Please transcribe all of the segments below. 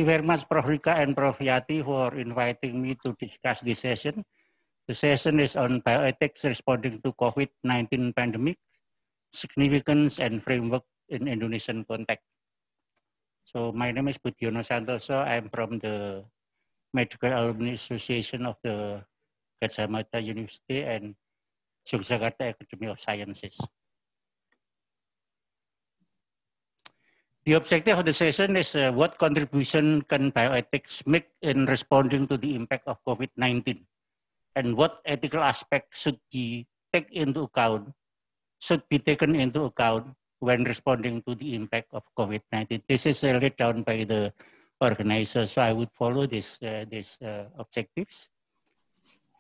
very much, Prof. Rika and Prof. Yati, for inviting me to discuss this session. The session is on bioethics responding to COVID-19 pandemic, significance and framework in Indonesian context. So my name is Budiono Santoso. I'm from the Medical Alumni Association of the Gadjah Mada University and Yogyakarta Academy of Sciences. The objective of the session is what contribution can bioethics make in responding to the impact of COVID-19, and what ethical aspects should be taken into account when responding to the impact of COVID-19. This is laid down by the organizer, so I would follow these objectives.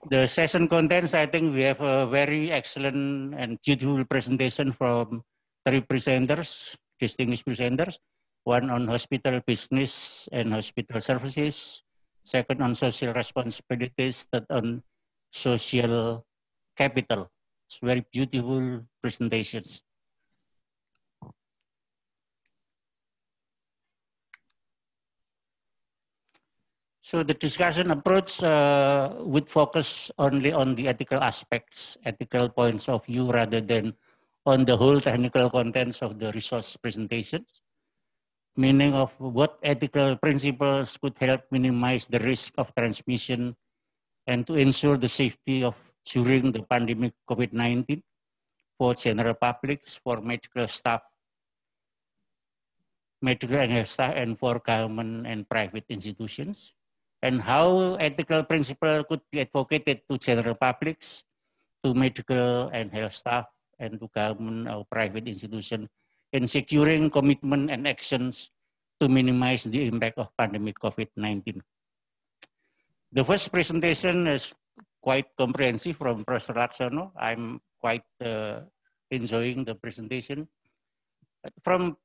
The session contents, I think we have a very excellent and beautiful presentation from 3 presenters, distinguished presenters. One on hospital business and hospital services, second on social responsibilities, third on social capital. It's very beautiful presentations. So the discussion approach would focus only on the ethical aspects, ethical points of view, rather than on the whole technical contents of the resource presentations. Meaning of what ethical principles could help minimize the risk of transmission and to ensure the safety of during the pandemic COVID-19 for general publics, for medical staff, medical and health staff, and for government and private institutions. And how ethical principle could be advocated to general publics, to medical and health staff, and to government or private institutions in securing commitment and actions to minimize the impact of pandemic COVID-19. The first presentation is quite comprehensive from Professor Laksono. I'm quite enjoying the presentation. From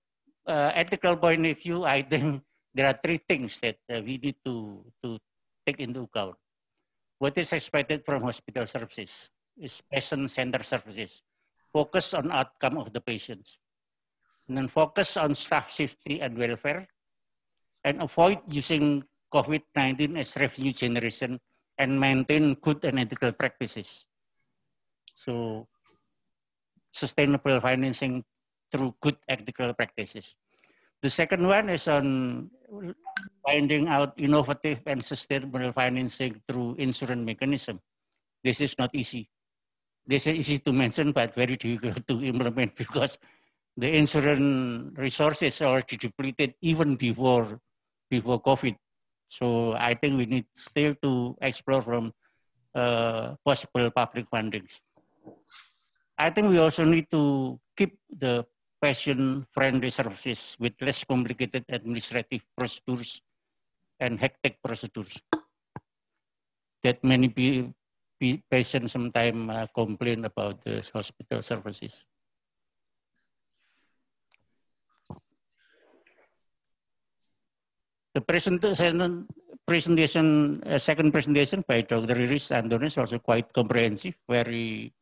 ethical point of view, I think there are 3 things that we need to take into account. What is expected from hospital services is patient-centered services. Focus on outcome of the patients. And then focus on staff safety and welfare. And avoid using COVID-19 as revenue generation and maintain good and ethical practices. So sustainable financing through good ethical practices. The second one is on finding out innovative and sustainable financing through insurance mechanism. This is not easy. This is easy to mention, but very difficult to implement because the insurance resources are already depleted even before COVID. So I think we need still to explore from possible public fundings. I think we also need to keep the patient-friendly services with less complicated administrative procedures and hectic procedures that many patients sometimes complain about the hospital services. The presentation, second presentation by Dr. Riris Antono is also quite comprehensive, very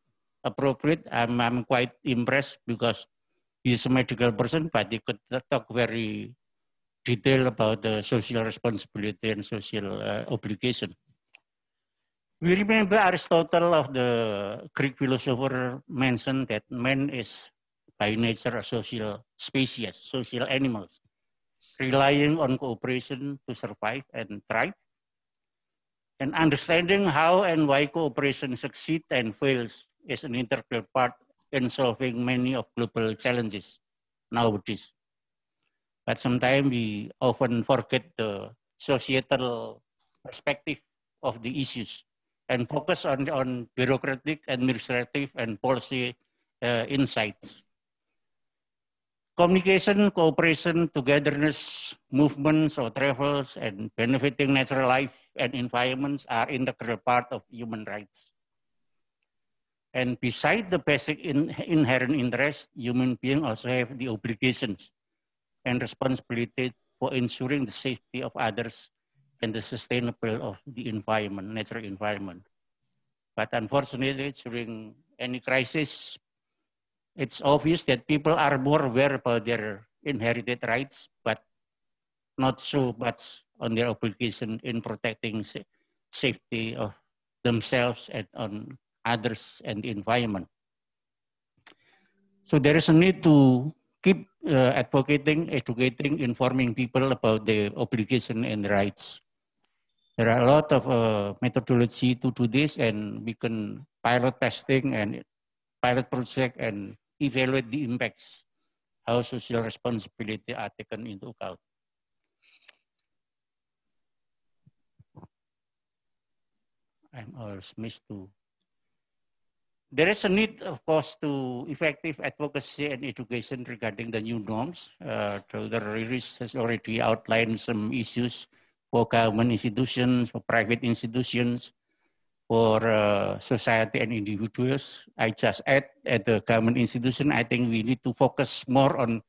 appropriate. I'm quite impressed because he's a medical person, but he could talk very detailed about the social responsibility and social obligation. We remember Aristotle of the Greek philosopher mentioned that man is by nature a social species, social animals, relying on cooperation to survive and thrive. And understanding how and why cooperation succeeds and fails is an integral part in solving many of global challenges nowadays. But sometimes we often forget the societal perspective of the issues and focus on bureaucratic, administrative, and policy insights. Communication, cooperation, togetherness, movements or travels, and benefiting natural life and environments are integral part of human rights. And beside the basic inherent interest, human beings also have the obligations and responsibility for ensuring the safety of others and the sustainability of the environment, natural environment. But unfortunately, during any crisis, it's obvious that people are more aware about their inherited rights, but not so much on their obligation in protecting safety of themselves and on others and the environment. So there is a need to keep advocating, educating, informing people about the obligation and rights. There are a lot of methodology to do this, and we can pilot testing and pilot project and evaluate the impacts, how social responsibility are taken into account. I'm always missed too. There is a need, of course, to effective advocacy and education regarding the new norms. Dr. Riris has already outlined some issues for government institutions, for private institutions, for society and individuals. I just add at the government institution, I think we need to focus more on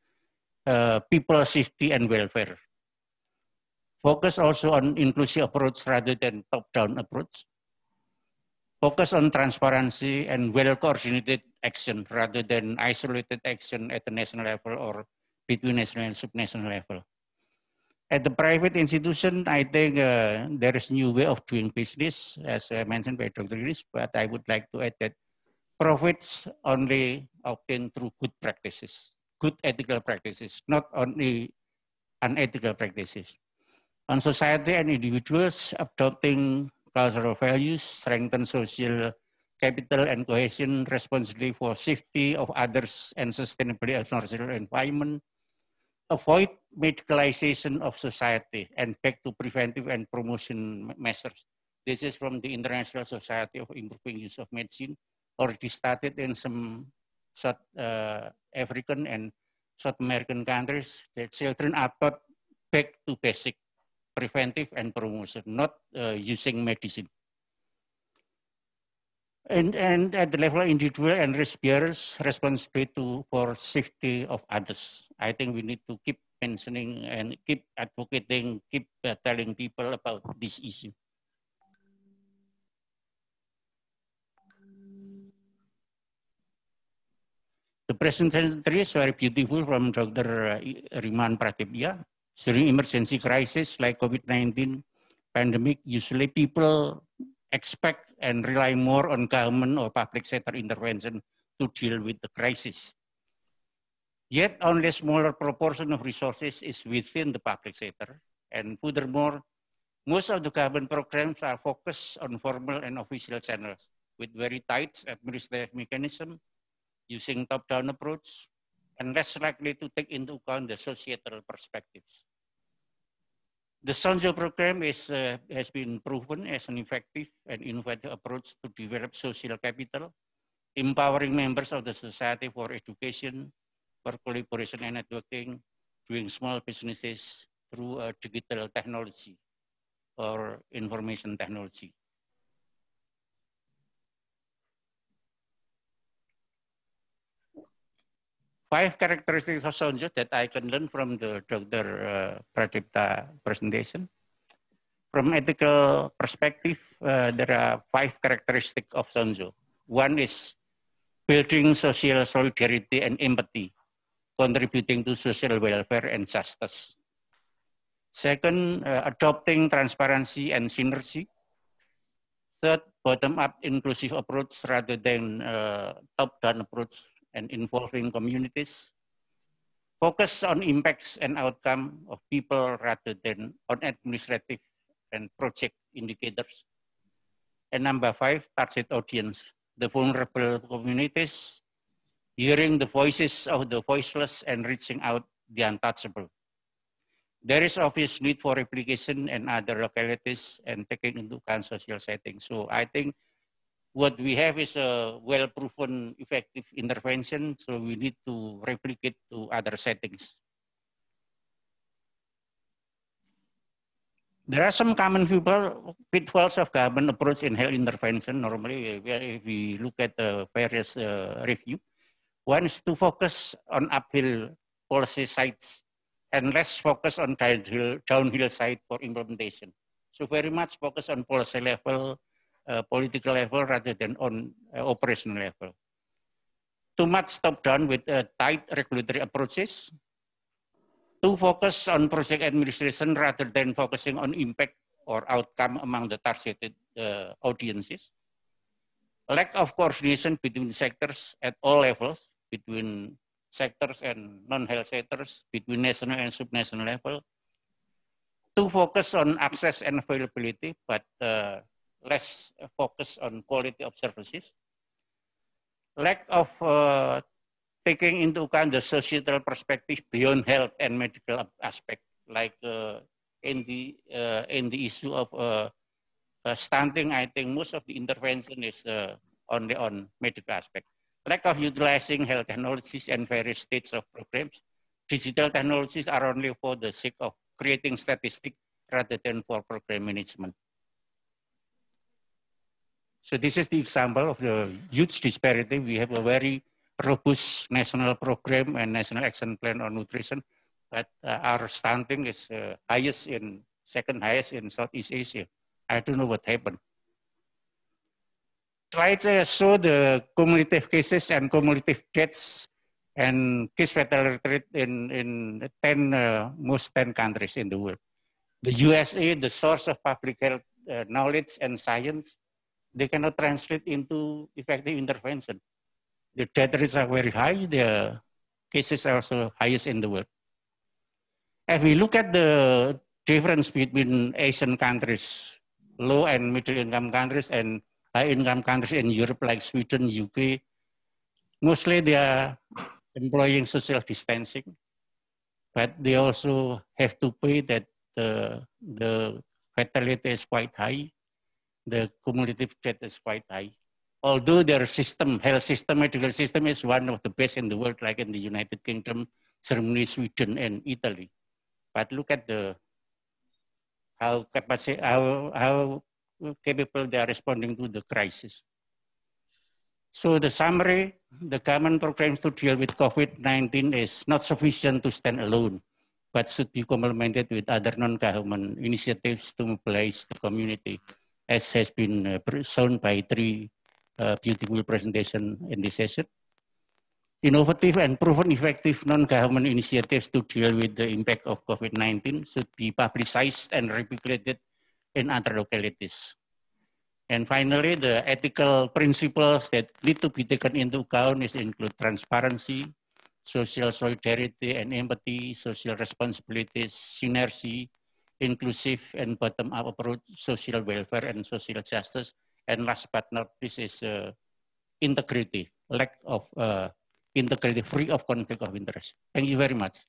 people safety and welfare. Focus also on inclusive approach rather than top-down approach. Focus on transparency and well-coordinated action rather than isolated action at the national level or between national and subnational level. At the private institution, I think there is new way of doing business, as mentioned by Dr. Riris, but I would like to add that profits only obtained through good practices, good ethical practices, not only unethical practices. On society and individuals, adopting cultural values, strengthen social capital and cohesion, responsibility for safety of others and sustainability of natural environment, avoid medicalization of society and back to preventive and promotion measures. This is from the International Society of Improving Use of Medicine, already started in some South African and South American countries. The children are taught back to basic preventive and promotion, not using medicine. And at the level of individual and risk bearers, responsibility for safety of others. I think we need to keep mentioning and keep advocating, keep telling people about this issue. The presentation is very beautiful from Dr. Riman Pratibya. During emergency crisis like COVID-19 pandemic, usually people expect and rely more on government or public sector intervention to deal with the crisis. Yet only a smaller proportion of resources is within the public sector. And furthermore, most of the government programs are focused on formal and official channels with very tight administrative mechanism, using top-down approach, and less likely to take into account the societal perspectives. The Sonjo program has been proven as an effective and innovative approach to develop social capital, empowering members of the society for education, for collaboration and networking, doing small businesses through digital technology or information technology. Five characteristics of Sonjo that I can learn from the Dr. Pratibya presentation. From ethical perspective, there are five characteristics of Sonjo. One is building social solidarity and empathy, contributing to social welfare and justice. Second, adopting transparency and synergy. Third, bottom-up inclusive approach rather than top-down approach and involving communities. Focus on impacts and outcome of people rather than on administrative and project indicators. And number five, target audience, the vulnerable communities, hearing the voices of the voiceless and reaching out the untouchable. There is obvious need for replication in other localities and taking into account social settings. So I think what we have is a well-proven effective intervention, so we need to replicate to other settings. There are some common pitfalls of government approach in health intervention. Normally, if we look at the various review, one is to focus on uphill policy sides and less focus on downhill side for implementation. So very much focus on policy level, political level rather than on operational level. Too much top-down with tight regulatory approaches To focus on project administration rather than focusing on impact or outcome among the targeted audiences. Lack of coordination between sectors at all levels, between sectors and non-health sectors, between national and subnational level. To focus on access and availability, but less focus on quality of services. Lack of taking into account the societal perspective beyond health and medical aspect, like in the issue of stunting, I think most of the intervention is only on medical aspect. Lack of utilizing health technologies and various states of programs. Digital technologies are only for the sake of creating statistics rather than for program management. So this is the example of the huge disparity. We have a very robust national program and national action plan on nutrition, but our stunting is second highest in Southeast Asia. I don't know what happened. Try to show the cumulative cases and cumulative deaths and case fatality rate in 10 countries in the world. The USA, the source of public health knowledge and science, they cannot translate into effective intervention. The death rates are very high. The cases are also highest in the world. If we look at the difference between Asian countries, low and middle income countries and high income countries in Europe like Sweden, UK, mostly they are employing social distancing, but they also have to pay that the fatality is quite high. The cumulative death is quite high. Although their system, health system, medical system is one of the best in the world, like in the United Kingdom, Germany, Sweden, and Italy. But look at how capable they are responding to the crisis. So the summary, the common programs to deal with COVID-19 is not sufficient to stand alone, but should be complemented with other non-government initiatives to mobilize the community, as has been shown by three beautiful presentations in this session. Innovative and proven effective non-government initiatives to deal with the impact of COVID-19 should be publicized and replicated in other localities. And finally, the ethical principles that need to be taken into account include transparency, social solidarity and empathy, social responsibilities, synergy, inclusive and bottom-up approach, social welfare and social justice, and last but not least is integrity, lack of integrity, free of conflict of interest. Thank you very much.